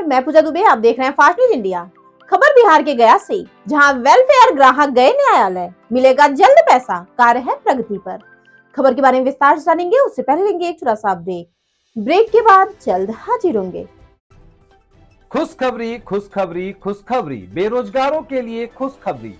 मैं पूजा दुबे, आप देख रहे हैं फास्ट न्यूज इंडिया। खबर बिहार के गया से, जहां वेलफेयर ग्राहक गए न्यायालय, मिलेगा जल्द पैसा, कार्य है प्रगति पर। खबर के बारे में विस्तार से जानेंगे, उससे पहले लेंगे एक छोटा सा ब्रेक के बाद जल्द हाजिर होंगे। खुशखबरी खुशखबरी खुशखबरी, बेरोजगारों के लिए खुशखबरी।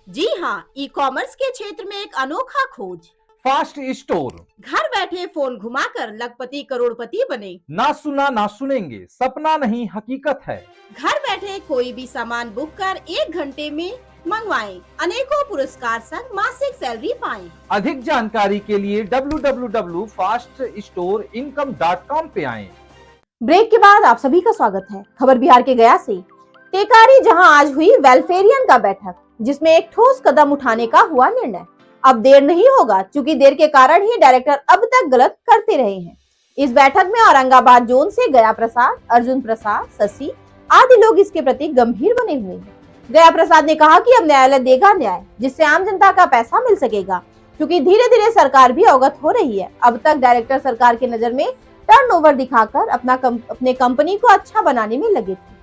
जी हाँ, ई कॉमर्स के क्षेत्र में एक अनोखा खोज, फास्ट स्टोर। घर बैठे फोन घुमाकर लखपति करोड़पति बने। ना सुना ना सुनेंगे, सपना नहीं हकीकत है। घर बैठे कोई भी सामान बुक कर 1 घंटे में मंगवाएं, अनेकों पुरस्कार संग मासिक सैलरी पाएं। अधिक जानकारी के लिए www.faststoreincome.com पे आएं। ब्रेक के बाद आप सभी का स्वागत है। खबर बिहार के गया से, टेकारी जहां आज हुई वेलफेरियन का बैठक, जिसमें एक ठोस कदम उठाने का हुआ निर्णय। अब देर नहीं होगा, क्योंकि देर के कारण ही डायरेक्टर अब तक गलत करते रहे हैं। इस बैठक में औरंगाबाद जोन से गया प्रसाद, अर्जुन प्रसाद, शशि आदि लोग इसके प्रति गंभीर बने हुए हैं। गया प्रसाद ने कहा कि अब न्यायालय देगा न्याय, जिससे आम जनता का पैसा मिल सकेगा, क्योंकि धीरे धीरे सरकार भी अवगत हो रही है। अब तक डायरेक्टर सरकार की नजर में टर्नओवर दिखाकर अपने कंपनी को अच्छा बनाने में लगे थे।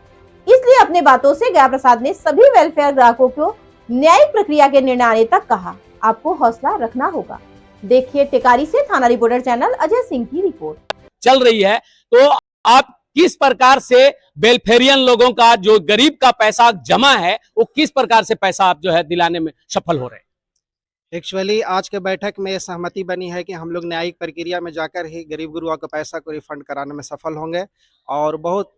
इसलिए अपने बातों से गया प्रसाद ने सभी वेलफेयर ग्राहकों को न्यायिक प्रक्रिया के निर्णय आने तक कहा। आपको हौसला रखना होगा। देखिए टेकारी से थाना रिपोर्टर चैनल अजय सिंह की रिपोर्ट। चल रही है, तो आप किस प्रकार से वेलफेरियन लोगों का जो गरीब का पैसा जमा है, वो किस प्रकार से पैसा आप जो है दिलाने में सफल हो रहे हैं? एक्चुअली आज के बैठक में सहमति बनी है कि हम लोग न्यायिक प्रक्रिया में जाकर ही गरीब गुरुआ का पैसा को रिफंड कराने में सफल होंगे। और बहुत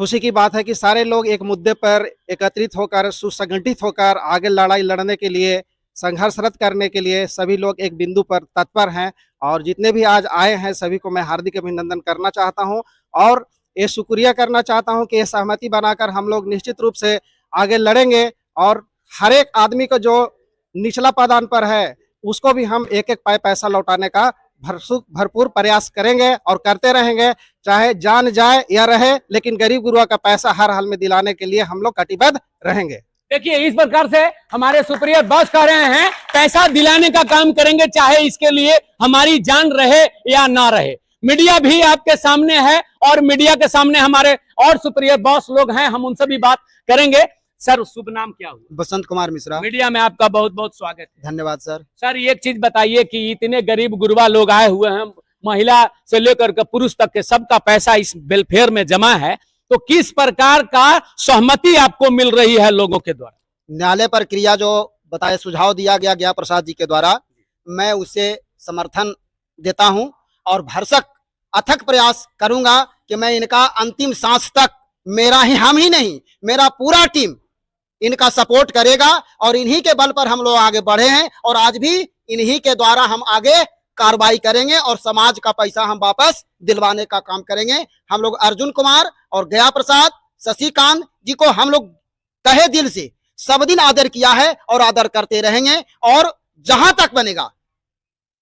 खुशी की बात है कि सारे लोग एक मुद्दे पर एकत्रित होकर, सुसंगठित होकर आगे लड़ाई लड़ने के लिए, संघर्षरत करने के लिए सभी लोग एक बिंदु पर तत्पर हैं। और जितने भी आज आए हैं सभी को मैं हार्दिक अभिनंदन करना चाहता हूं और ये शुक्रिया करना चाहता हूं कि ये सहमति बनाकर हम लोग निश्चित रूप से आगे लड़ेंगे और हर एक आदमी को जो निचला पायदान पर है उसको भी हम एक एक पैसा लौटाने का भरपूर प्रयास करेंगे और करते रहेंगे, चाहे जान जाए या रहे, लेकिन गरीब गुरुआ का पैसा हर हाल में दिलाने के लिए हम लोग कटिबद्ध रहेंगे। देखिए, इस प्रकार से हमारे सुप्रियर बॉस कह रहे हैं पैसा दिलाने का काम करेंगे, चाहे इसके लिए हमारी जान रहे या ना रहे। मीडिया भी आपके सामने है और मीडिया के सामने हमारे और सुप्रियर बॉस लोग हैं, हम उनसे भी बात करेंगे। सर, शुभ नाम क्या हुआ? बसंत कुमार मिश्रा। मीडिया में आपका बहुत बहुत स्वागत है। धन्यवाद सर। सर, एक चीज बताइए कि इतने गरीब गुरबा लोग आए हुए हैं, महिला से लेकर के पुरुष तक के सबका पैसा इस वेलफेयर में जमा है, तो किस प्रकार का सहमति आपको मिल रही है लोगों के द्वारा? न्यायालय प्रक्रिया जो बताए, सुझाव दिया गया गया प्रसाद जी के द्वारा, मैं उसे समर्थन देता हूं और भरसक अथक प्रयास करूंगा कि मैं इनका अंतिम सांस तक, हम ही नहीं, मेरा पूरा टीम इनका सपोर्ट करेगा और इन्हीं के बल पर हम लोग आगे बढ़े हैं और आज भी इन्हीं के द्वारा हम आगे कार्रवाई करेंगे और समाज का पैसा हम वापस दिलवाने का काम करेंगे। हम लोग अर्जुन कुमार और गया प्रसाद, शशिकांत जी को हम लोग तहे दिल से सब दिन आदर किया है और आदर करते रहेंगे और जहां तक बनेगा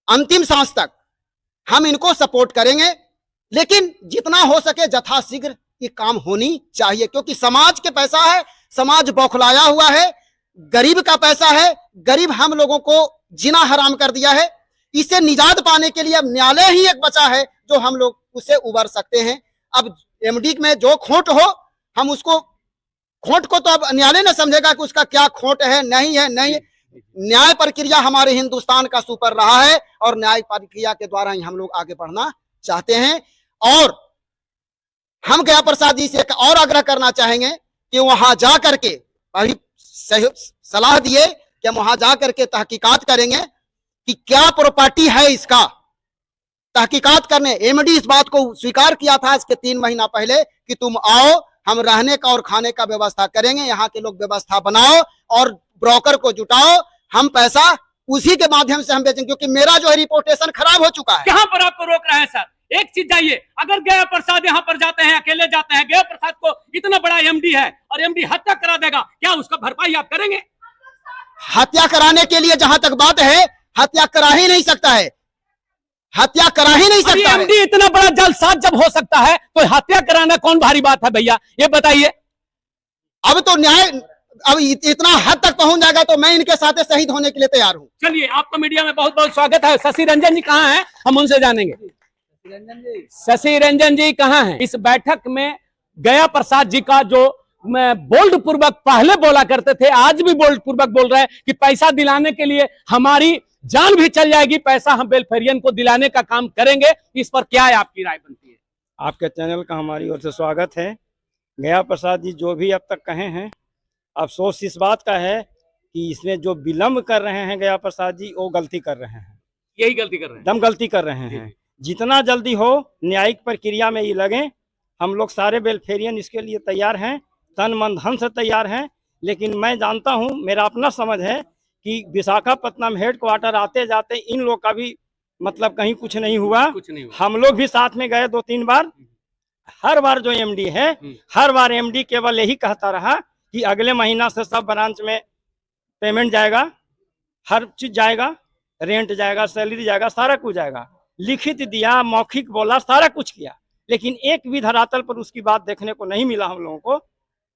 अंतिम सांस तक हम इनको सपोर्ट करेंगे। लेकिन जितना हो सके यथाशीघ्र ये काम होनी चाहिए, क्योंकि समाज के पैसा है, समाज बौखलाया हुआ है, गरीब का पैसा है, गरीब हम लोगों को जीना हराम कर दिया है। इससे निजात पाने के लिए अब न्यायालय ही एक बचा है जो हम लोग उससे उबर सकते हैं। अब एमडी में जो खोट हो, हम उसको खोट को तो अब न्यायालय ने समझेगा कि उसका क्या खोट है, नहीं है, नहीं। न्याय प्रक्रिया हमारे हिंदुस्तान का सुपर रहा है और न्याय प्रक्रिया के द्वारा ही हम लोग आगे बढ़ना चाहते हैं। और हम गया प्रसाद जी से एक और आग्रह करना चाहेंगे कि वहां जा करके, अभी सलाह दिए कि हम वहां जा करके तहकीकात करेंगे कि क्या प्रॉपर्टी है इसका। तहकीकात करने एमडी इस बात को स्वीकार किया था आज के 3 महीना पहले कि तुम आओ, हम रहने का और खाने का व्यवस्था करेंगे, यहाँ के लोग व्यवस्था बनाओ और ब्रोकर को जुटाओ, हम पैसा उसी के माध्यम से हम बेचेंगे, क्योंकि मेरा जो है रिपोर्टेशन खराब हो चुका है। यहाँ पर आपको रोक रहे हैं सर, एक चीज चाहिए, अगर गया प्रसाद यहाँ पर जाते हैं, अकेले जाते हैं, गया प्रसाद को इतना बड़ा एमडी है और एमडी हत्या करा देगा, क्या उसका भरपाई आप करेंगे? हत्या कराने के लिए जहां तक बात है, हत्या करा ही नहीं सकता है, हत्या करा ही नहीं सकता है। एमडी इतना बड़ा जलसाज जब हो सकता है तो हत्या कराना कौन भारी बात है भैया, ये बताइए। अब तो न्याय अब इतना हद तक पहुंच जाएगा तो मैं इनके साथ शहीद होने के लिए तैयार हूं। चलिए, आपका मीडिया में बहुत बहुत स्वागत है। शशि रंजन जी कहाँ हैं, हम उनसे जानेंगे। शशि रंजन जी कहाँ हैं? इस बैठक में गया प्रसाद जी का जो बोल्ड पूर्वक पहले बोला करते थे, आज भी बोल्ड पूर्वक बोल रहे हैं कि पैसा दिलाने के लिए हमारी जान भी चल जाएगी, पैसा हम वेलफेरियन को दिलाने का काम करेंगे। इस पर क्या है आपकी राय बनती है? आपके चैनल का हमारी ओर से स्वागत है। गया प्रसाद जी जो भी अब तक कहे हैं, अफसोस इस बात का है कि इसमें जो विलम्ब कर रहे हैं गया प्रसाद जी, वो गलती कर रहे हैं, यही गलती कर रहे हैं, दम गलती कर रहे हैं। जितना जल्दी हो न्यायिक प्रक्रिया में ये लगे। हम लोग सारे वेलफेरियन इसके लिए तैयार हैं, तन मन धन से तैयार हैं। लेकिन मैं जानता हूँ, मेरा अपना समझ है कि विशाखापट्टनम हेडक्वार्टर आते जाते इन लोग का भी मतलब कहीं कुछ नहीं हुआ। हम लोग भी साथ में गए 2-3 बार। हर बार जो एमडी है, हर बार एमडी केवल यही कहता रहा कि अगले महीना से सब ब्रांच में पेमेंट जाएगा, हर चीज जाएगा, रेंट जाएगा, सैलरी जाएगा, सारा कुछ जाएगा। लिखित दिया, मौखिक बोला, सारा कुछ किया, लेकिन एक भी धरातल पर उसकी बात देखने को नहीं मिला हम लोगों को।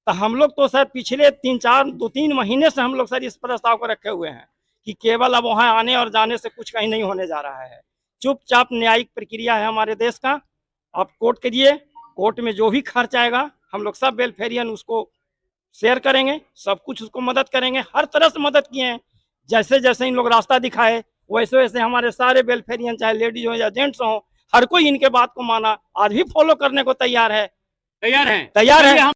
तो हम लोग तो सर पिछले 2-3 महीने से हम लोग सर इस प्रस्ताव को रखे हुए हैं कि केवल अब वहाँ आने और जाने से कुछ कहीं नहीं होने जा रहा है। चुपचाप न्यायिक प्रक्रिया है हमारे देश का। आप कोर्ट करिए, कोर्ट में जो भी खर्च आएगा हम लोग सब वेलफेरियन उसको शेयर करेंगे, सब कुछ उसको मदद करेंगे, हर तरह से मदद किए हैं। जैसे जैसे इन लोग रास्ता दिखाए वैसे वैसे हमारे सारे वेलफेरियन, चाहे लेडीज हो या जेंट्स हो, हर कोई इनके बात को माना, आज भी फॉलो करने को तैयार है। तैयार है।